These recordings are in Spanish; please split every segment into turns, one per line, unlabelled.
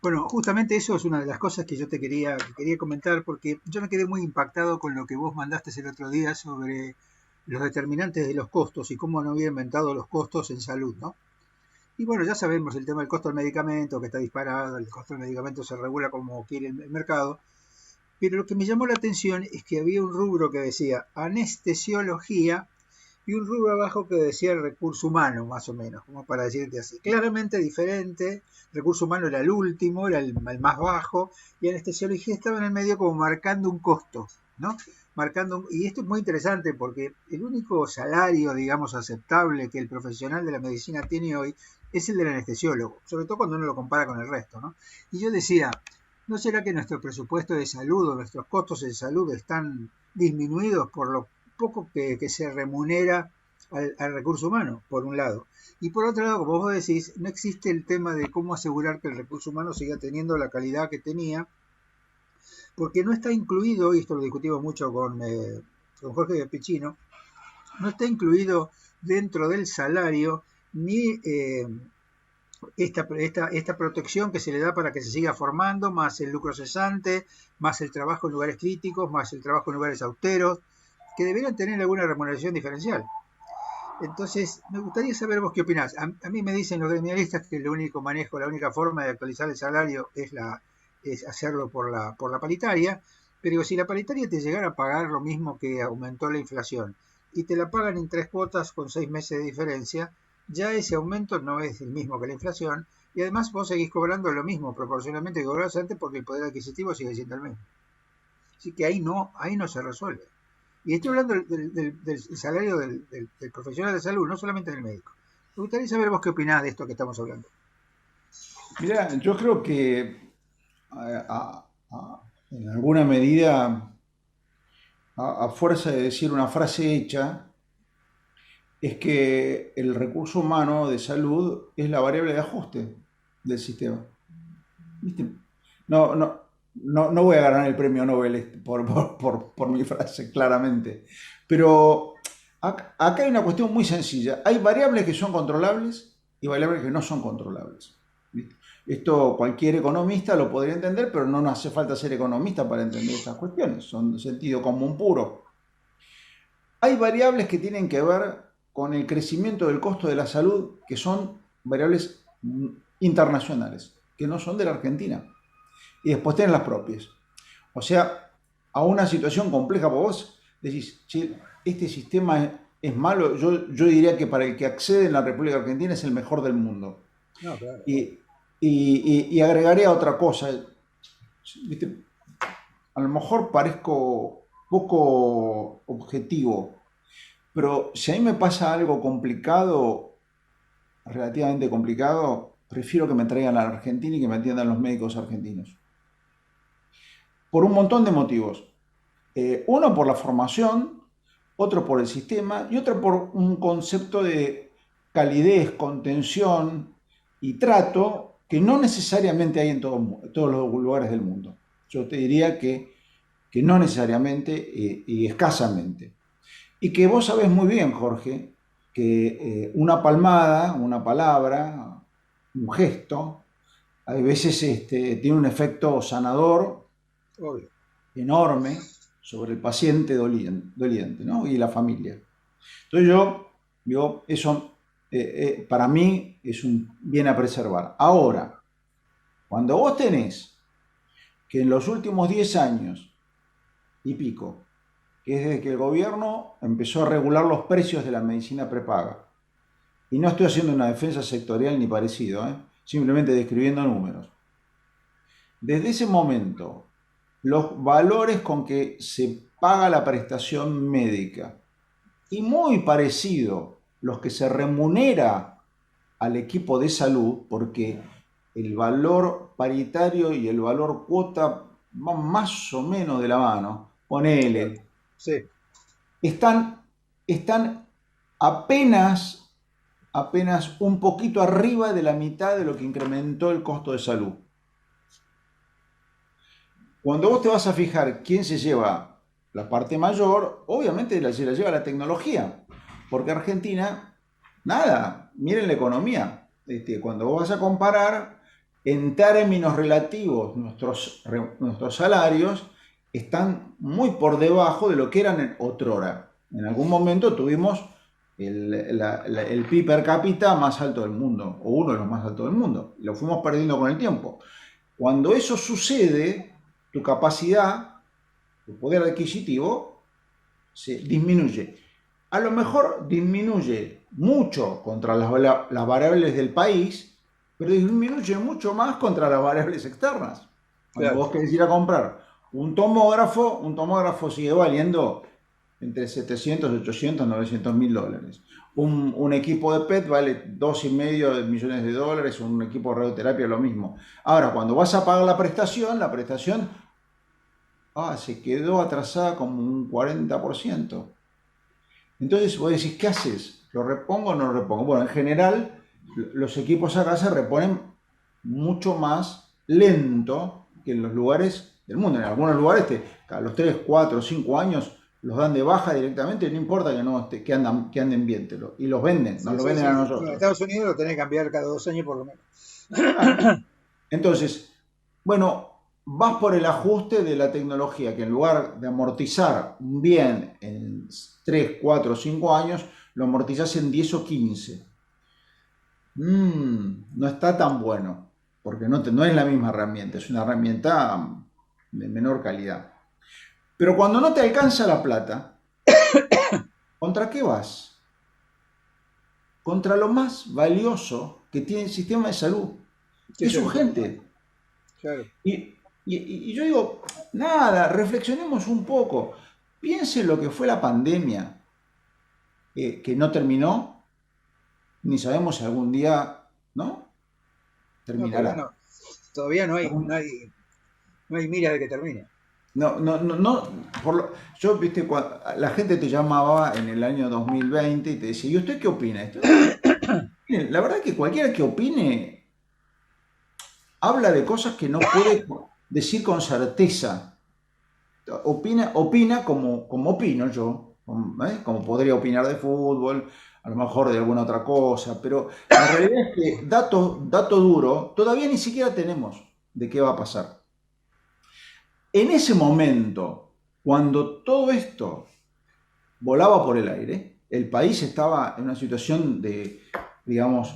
Bueno, justamente eso es una de las cosas que quería comentar, porque yo me quedé muy impactado con lo que vos mandaste el otro día sobre los determinantes de los costos y cómo no había inventado los costos en salud, ¿no? Y bueno, ya sabemos el tema del costo del medicamento, que está disparado, el costo del medicamento se regula como quiere el mercado, pero lo que me llamó la atención es que había un rubro que decía anestesiología y un rubro abajo que decía el recurso humano, más o menos, como para decirte así. Claramente diferente, recurso humano era el último, era el más bajo, y anestesiología estaba en el medio como marcando un costo, ¿no? Y esto es muy interesante porque el único salario, digamos, aceptable que el profesional de la medicina tiene hoy es el del anestesiólogo, sobre todo cuando uno lo compara con el resto, ¿no? Y yo decía, ¿no será que nuestro presupuesto de salud o nuestros costos de salud están disminuidos por lo poco que se remunera al recurso humano, por un lado? Y por otro lado, como vos decís, no existe el tema de cómo asegurar que el recurso humano siga teniendo la calidad que tenía, porque no está incluido, y esto lo discutimos mucho con Jorge Pichino, no está incluido dentro del salario ni esta protección que se le da para que se siga formando, más el lucro cesante, más el trabajo en lugares críticos, más el trabajo en lugares austeros, que deberían tener alguna remuneración diferencial. Entonces, me gustaría saber vos qué opinás. A mí me dicen los gremialistas que el único manejo, la única forma de actualizar el salario es hacerlo por la paritaria, pero digo, si la paritaria te llegara a pagar lo mismo que aumentó la inflación y te la pagan en 3 cuotas con 6 meses de diferencia, ya ese aumento no es el mismo que la inflación y además vos seguís cobrando lo mismo proporcionalmente que cobrabas antes porque el poder adquisitivo sigue siendo el mismo. Así que ahí no se resuelve. Y estoy hablando del salario del profesional de salud, no solamente del médico. Me gustaría saber vos qué opinás de esto que estamos hablando.
Mira, yo creo que en alguna medida, a fuerza de decir una frase hecha, es que el recurso humano de salud es la variable de ajuste del sistema. ¿Viste? No, no, no voy a ganar el premio Nobel por mi frase, claramente. Pero acá hay una cuestión muy sencilla. Hay variables que son controlables y variables que no son controlables. ¿Viste? Esto cualquier economista lo podría entender, pero no nos hace falta ser economista para entender estas cuestiones. Son de sentido común puro. Hay variables que tienen que ver con el crecimiento del costo de la salud, que son variables internacionales, que no son de la Argentina. Y después tienen las propias. O sea, a una situación compleja para vos, decís, che, este sistema es malo. Yo diría que para el que accede en la República Argentina es el mejor del mundo.
No, claro.
Y, y agregaría otra cosa. ¿Viste? A lo mejor parezco poco objetivo, pero si a mí me pasa algo complicado, relativamente complicado, prefiero que me traigan a la Argentina y que me atiendan los médicos argentinos. Por un montón de motivos. Uno por la formación, otro por el sistema y otro por un concepto de calidez, contención y trato que no necesariamente hay en todos los lugares del mundo. Yo te diría que no necesariamente y escasamente. Y que vos sabés muy bien, Jorge, que una palmada, una palabra, un gesto, a veces tiene un efecto sanador
Obvio.
enorme sobre el paciente doliente, ¿no? Y la familia. Entonces yo eso para mí es un bien a preservar. Ahora, cuando vos tenés que en los últimos 10 años y pico, que es desde que el gobierno empezó a regular los precios de la medicina prepaga, y no estoy haciendo una defensa sectorial ni parecido, simplemente describiendo números. Desde ese momento, los valores con que se paga la prestación médica y muy parecido los que se remunera al equipo de salud, porque el valor paritario y el valor cuota van más o menos de la mano,
Claro.
ponele,
Sí.
están apenas, apenas un poquito arriba de la mitad de lo que incrementó el costo de salud. Cuando vos te vas a fijar quién se lleva la parte mayor, obviamente se la lleva la tecnología, porque Argentina, nada, miren la economía. Cuando vos vas a comparar, en términos relativos, nuestros salarios están muy por debajo de lo que eran otrora. En algún momento tuvimos el PIB per cápita más alto del mundo, o uno de los más altos del mundo, y lo fuimos perdiendo con el tiempo. Cuando eso sucede, tu capacidad, tu poder adquisitivo, se disminuye. A lo mejor disminuye mucho contra las variables del país, pero disminuye mucho más contra las variables externas. Cuando
Claro.
vos querés ir a comprar un tomógrafo sigue valiendo entre 700, 800, 900 mil dólares. Un equipo de PET vale 2,5 millones de dólares, un equipo de radioterapia lo mismo. Ahora, cuando vas a pagar la prestación se quedó atrasada como un 40%. Entonces vos decís, ¿qué haces? ¿Lo repongo o no lo repongo? Bueno, en general los equipos acá se reponen mucho más lento que en los lugares del mundo. En algunos lugares a los 3, 4, 5 años los dan de baja directamente, no importa que no que anden bien, y los venden, nos
Sí,
lo
sí,
venden
sí.
a
No, en
nosotros.
Estados Unidos lo tenés que cambiar cada 2 años por lo menos.
Claro. Entonces, bueno, vas por el ajuste de la tecnología, que en lugar de amortizar un bien en 3, 4, 5 años, lo amortizás en 10 o 15. No está tan bueno, porque no es la misma herramienta, es una herramienta de menor calidad. Pero cuando no te alcanza la plata, ¿contra qué vas? Contra lo más valioso que tiene el sistema de salud,
¿Qué
que es
es
su
el otro?
gente.
Claro.
Y yo digo, nada, reflexionemos un poco. Piense lo que fue la pandemia, que no terminó, ni sabemos si algún día, ¿no?
No, todavía
Terminará.
no. Todavía no hay mira de que termine.
No, no, no, no, yo, viste, la gente te llamaba en el año 2020 y te decía, ¿y usted qué opina? Miren, la verdad es que cualquiera que opine habla de cosas que no puede decir con certeza. Opina como opino yo, como podría opinar de fútbol, a lo mejor de alguna otra cosa, pero la realidad es que dato duro todavía ni siquiera tenemos de qué va a pasar. En ese momento, cuando todo esto volaba por el aire, el país estaba en una situación de, digamos,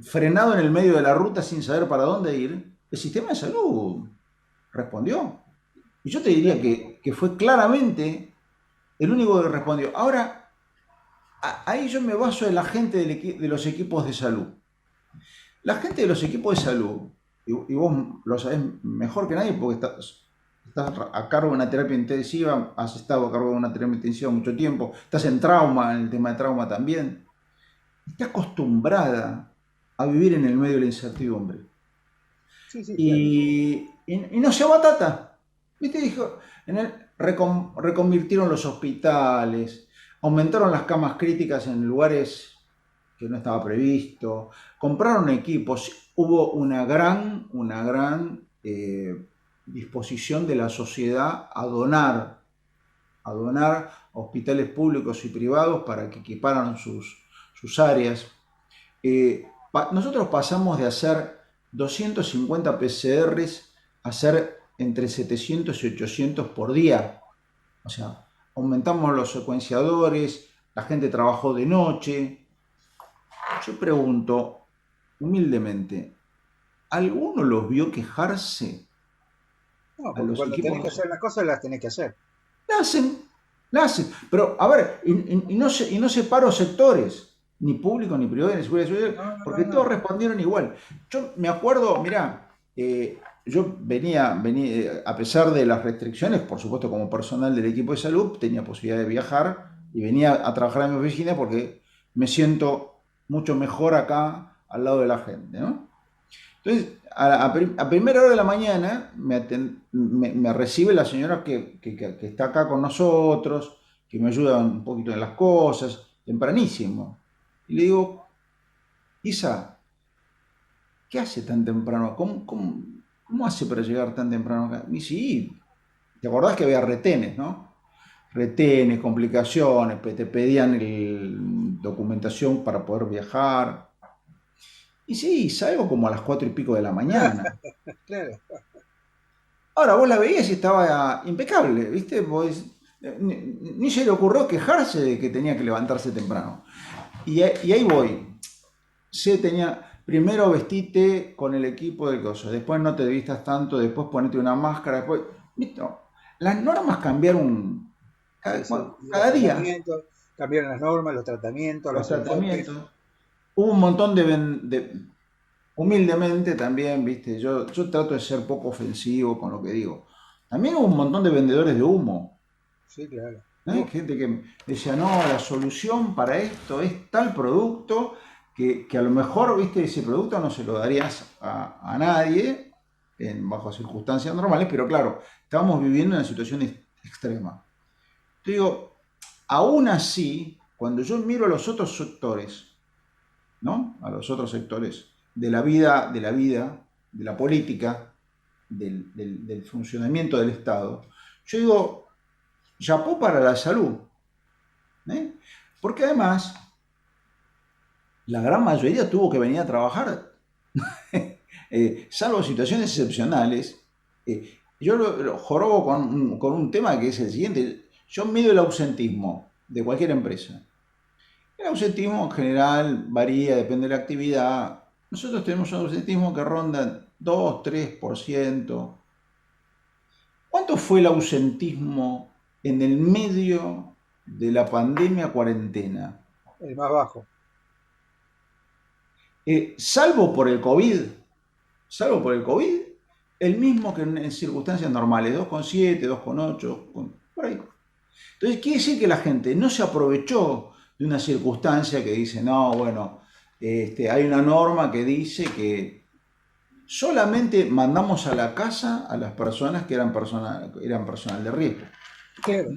frenado en el medio de la ruta sin saber para dónde ir, el sistema de salud respondió. Y yo te diría
Claro.
que fue claramente el único que respondió. Ahora, ahí yo me baso en la gente de los equipos de salud. La gente de los equipos de salud, y vos lo sabés mejor que nadie porque estás a cargo de una terapia intensiva, has estado a cargo de una terapia intensiva mucho tiempo, estás en trauma, en el tema de trauma también, está acostumbrada a vivir en el medio de la incertidumbre.
Sí, sí, claro.
Y no se abatata. ¿Viste? Dijo, reconvirtieron los hospitales, aumentaron las camas críticas en lugares que no estaba previsto, compraron equipos, hubo una gran disposición de la sociedad a donar hospitales públicos y privados para que equiparan sus áreas. Nosotros pasamos de hacer 250 PCRs a hacer entre 700 y 800 por día. O sea, aumentamos los secuenciadores, la gente trabajó de noche. Yo pregunto humildemente, ¿alguno los vio quejarse
No,
a
porque
los
cuando tenés que
equipos?
hacer las cosas, las tenés que hacer.
La hacen, la hacen. Pero, a ver, y no separo sectores, ni público, ni privado, ni seguridad social,
No, no, no,
porque todos
no.
respondieron igual. Yo me acuerdo, mirá, yo venía, a pesar de las restricciones, por supuesto, como personal del equipo de salud, tenía posibilidad de viajar y venía a trabajar a mi oficina porque me siento mucho mejor acá al lado de la gente, ¿no? Entonces, a primera hora de la mañana me recibe la señora que está acá con nosotros, que me ayuda un poquito en las cosas, tempranísimo. Y le digo, Isa, ¿qué hace tan temprano? ¿Cómo hace para llegar tan temprano acá? Me dice, sí, ¿te acordás que había retenes, no? Retenes, complicaciones, te pedían documentación para poder viajar. Y sí, salgo como a las 4:00 de la mañana.
Claro,
Ahora vos la veías y estaba impecable, ¿viste? Ni se le ocurrió quejarse de que tenía que levantarse temprano. Y ahí voy. Primero vestite con el equipo del coso, después no te vistas tanto, después ponete una máscara, después, ¿viste? Las normas cambiaron
sí,
cada,
sí. Y los
cada día,
tratamientos, cambiaron las normas, los tratamientos,
los
los enfoques.
tratamientos. Hubo un montón humildemente también, ¿viste? Yo trato de ser poco ofensivo con lo que digo. También hubo un montón de vendedores de humo.
Sí, claro.
Gente que decía, no, la solución para esto es tal producto que a lo mejor, viste, ese producto no se lo darías a nadie bajo circunstancias normales, pero claro, estábamos viviendo una situación extrema. Te digo, aún así, cuando yo miro a los otros sectores, ¿no? A los otros sectores de la política, del funcionamiento del Estado, yo digo, chapó para la salud. ¿Eh? Porque además la gran mayoría tuvo que venir a trabajar, salvo situaciones excepcionales. Yo lo jorobo con un tema que es el siguiente. Yo mido el ausentismo de cualquier empresa. El ausentismo en general varía, depende de la actividad. Nosotros tenemos un ausentismo que ronda 2-3%. ¿Cuánto fue el ausentismo en el medio de la pandemia cuarentena?
El más bajo.
Salvo por el COVID, salvo por el COVID, el mismo que en circunstancias normales, 2,7, 2,8, por ahí. Entonces quiere decir que la gente no se aprovechó de una circunstancia que dice, no, bueno, hay una norma que dice que solamente mandamos a la casa a las personas que eran personal de riesgo.
Claro.